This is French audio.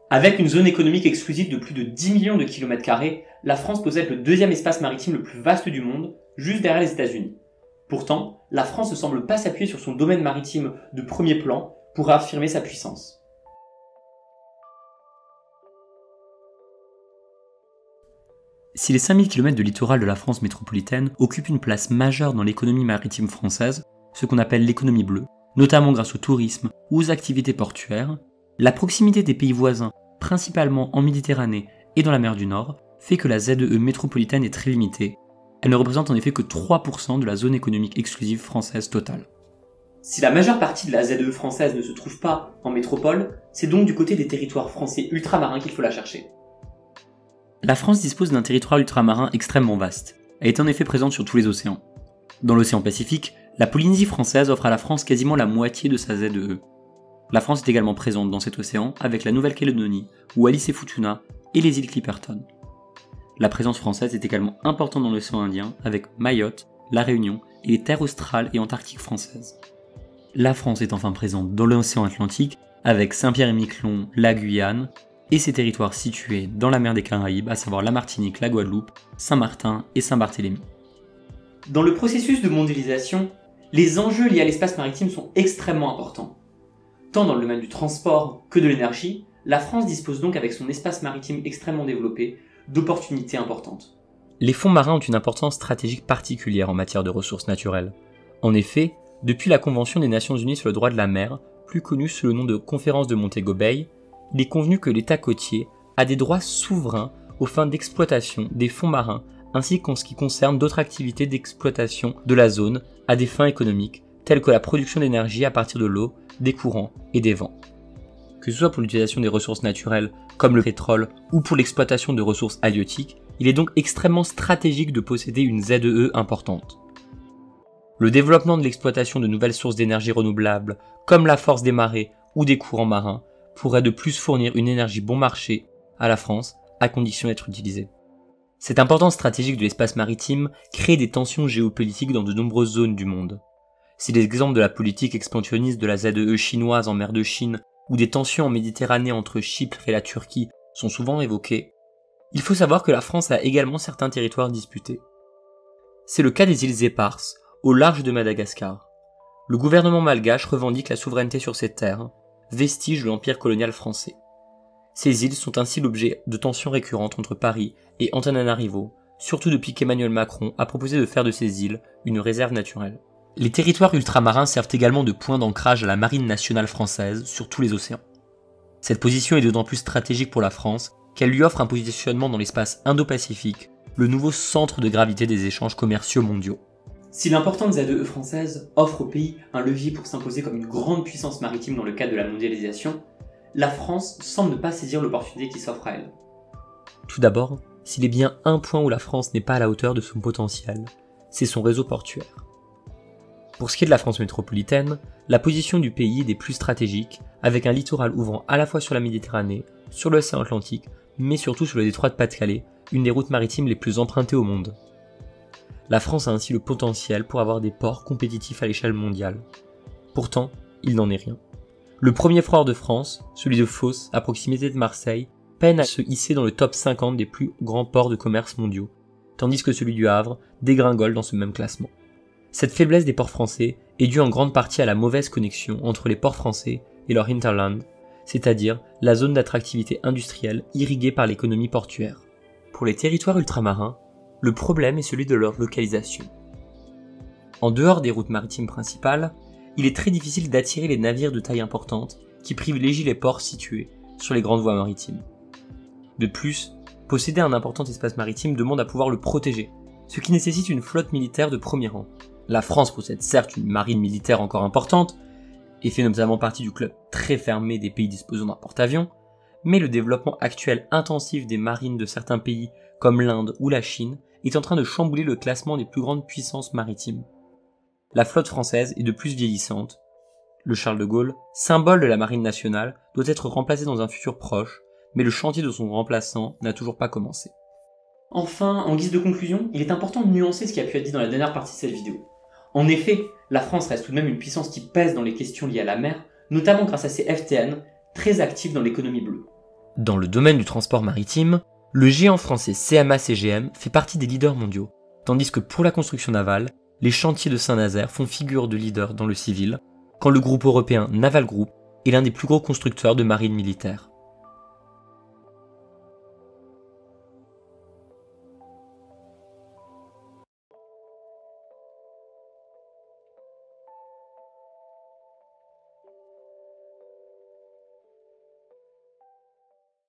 Avec une zone économique exclusive de plus de 10 millions de kilomètres carrés, la France possède le deuxième espace maritime le plus vaste du monde, juste derrière les États-Unis. Pourtant, la France ne semble pas s'appuyer sur son domaine maritime de premier plan pour affirmer sa puissance. Si les 5000 km de littoral de la France métropolitaine occupent une place majeure dans l'économie maritime française, ce qu'on appelle l'économie bleue, notamment grâce au tourisme ou aux activités portuaires, la proximité des pays voisins, principalement en Méditerranée et dans la mer du Nord, fait que la ZEE métropolitaine est très limitée. Elle ne représente en effet que 3% de la zone économique exclusive française totale. Si la majeure partie de la ZEE française ne se trouve pas en métropole, c'est donc du côté des territoires français ultramarins qu'il faut la chercher. La France dispose d'un territoire ultramarin extrêmement vaste. Elle est en effet présente sur tous les océans. Dans l'océan Pacifique, la Polynésie française offre à la France quasiment la moitié de sa ZEE. La France est également présente dans cet océan avec la Nouvelle-Calédonie, Wallis et Futuna et les îles Clipperton. La présence française est également importante dans l'océan Indien avec Mayotte, La Réunion et les terres australes et antarctiques françaises. La France est enfin présente dans l'océan Atlantique avec Saint-Pierre-et-Miquelon, la Guyane et ses territoires situés dans la mer des Caraïbes, à savoir la Martinique, la Guadeloupe, Saint-Martin et Saint-Barthélemy. Dans le processus de mondialisation, les enjeux liés à l'espace maritime sont extrêmement importants. Tant dans le domaine du transport que de l'énergie, la France dispose donc avec son espace maritime extrêmement développé d'opportunités importantes. Les fonds marins ont une importance stratégique particulière en matière de ressources naturelles. En effet, depuis la Convention des Nations Unies sur le droit de la mer, plus connue sous le nom de Conférence de Montego Bay, il est convenu que l'État côtier a des droits souverains aux fins d'exploitation des fonds marins ainsi qu'en ce qui concerne d'autres activités d'exploitation de la zone à des fins économiques, telles que la production d'énergie à partir de l'eau, des courants et des vents. Que ce soit pour l'utilisation des ressources naturelles comme le pétrole ou pour l'exploitation de ressources halieutiques, il est donc extrêmement stratégique de posséder une ZEE importante. Le développement de l'exploitation de nouvelles sources d'énergie renouvelables, comme la force des marées ou des courants marins, pourrait de plus fournir une énergie bon marché à la France, à condition d'être utilisée. Cette importance stratégique de l'espace maritime crée des tensions géopolitiques dans de nombreuses zones du monde. Si les exemples de la politique expansionniste de la ZEE chinoise en mer de Chine ou des tensions en Méditerranée entre Chypre et la Turquie sont souvent évoqués, il faut savoir que la France a également certains territoires disputés. C'est le cas des îles Éparses, au large de Madagascar. Le gouvernement malgache revendique la souveraineté sur ces terres, vestiges de l'empire colonial français. Ces îles sont ainsi l'objet de tensions récurrentes entre Paris et Antananarivo, surtout depuis qu'Emmanuel Macron a proposé de faire de ces îles une réserve naturelle. Les territoires ultramarins servent également de point d'ancrage à la marine nationale française sur tous les océans. Cette position est d'autant plus stratégique pour la France qu'elle lui offre un positionnement dans l'espace Indo-Pacifique, le nouveau centre de gravité des échanges commerciaux mondiaux. Si l'importante ZEE française offre au pays un levier pour s'imposer comme une grande puissance maritime dans le cadre de la mondialisation, la France semble ne pas saisir l'opportunité qui s'offre à elle. Tout d'abord, s'il est bien un point où la France n'est pas à la hauteur de son potentiel, c'est son réseau portuaire. Pour ce qui est de la France métropolitaine, la position du pays est des plus stratégiques, avec un littoral ouvrant à la fois sur la Méditerranée, sur l'océan Atlantique, mais surtout sur le détroit de Pas-de-Calais, une des routes maritimes les plus empruntées au monde. La France a ainsi le potentiel pour avoir des ports compétitifs à l'échelle mondiale. Pourtant, il n'en est rien. Le premier port de France, celui de Fos, à proximité de Marseille, peine à se hisser dans le top 50 des plus grands ports de commerce mondiaux, tandis que celui du Havre dégringole dans ce même classement. Cette faiblesse des ports français est due en grande partie à la mauvaise connexion entre les ports français et leur hinterland, c'est-à-dire la zone d'attractivité industrielle irriguée par l'économie portuaire. Pour les territoires ultramarins, le problème est celui de leur localisation. En dehors des routes maritimes principales, il est très difficile d'attirer les navires de taille importante qui privilégient les ports situés sur les grandes voies maritimes. De plus, posséder un important espace maritime demande à pouvoir le protéger, ce qui nécessite une flotte militaire de premier rang. La France possède certes une marine militaire encore importante, et fait notamment partie du club très fermé des pays disposant d'un porte-avions, mais le développement actuel intensif des marines de certains pays comme l'Inde ou la Chine est en train de chambouler le classement des plus grandes puissances maritimes. La flotte française est de plus vieillissante. Le Charles de Gaulle, symbole de la marine nationale, doit être remplacé dans un futur proche, mais le chantier de son remplaçant n'a toujours pas commencé. Enfin, en guise de conclusion, il est important de nuancer ce qui a pu être dit dans la dernière partie de cette vidéo. En effet, la France reste tout de même une puissance qui pèse dans les questions liées à la mer, notamment grâce à ses FTN, très actifs dans l'économie bleue. Dans le domaine du transport maritime, le géant français CMA-CGM fait partie des leaders mondiaux, tandis que pour la construction navale, les chantiers de Saint-Nazaire font figure de leader dans le civil, quand le groupe européen Naval Group est l'un des plus gros constructeurs de marine militaire.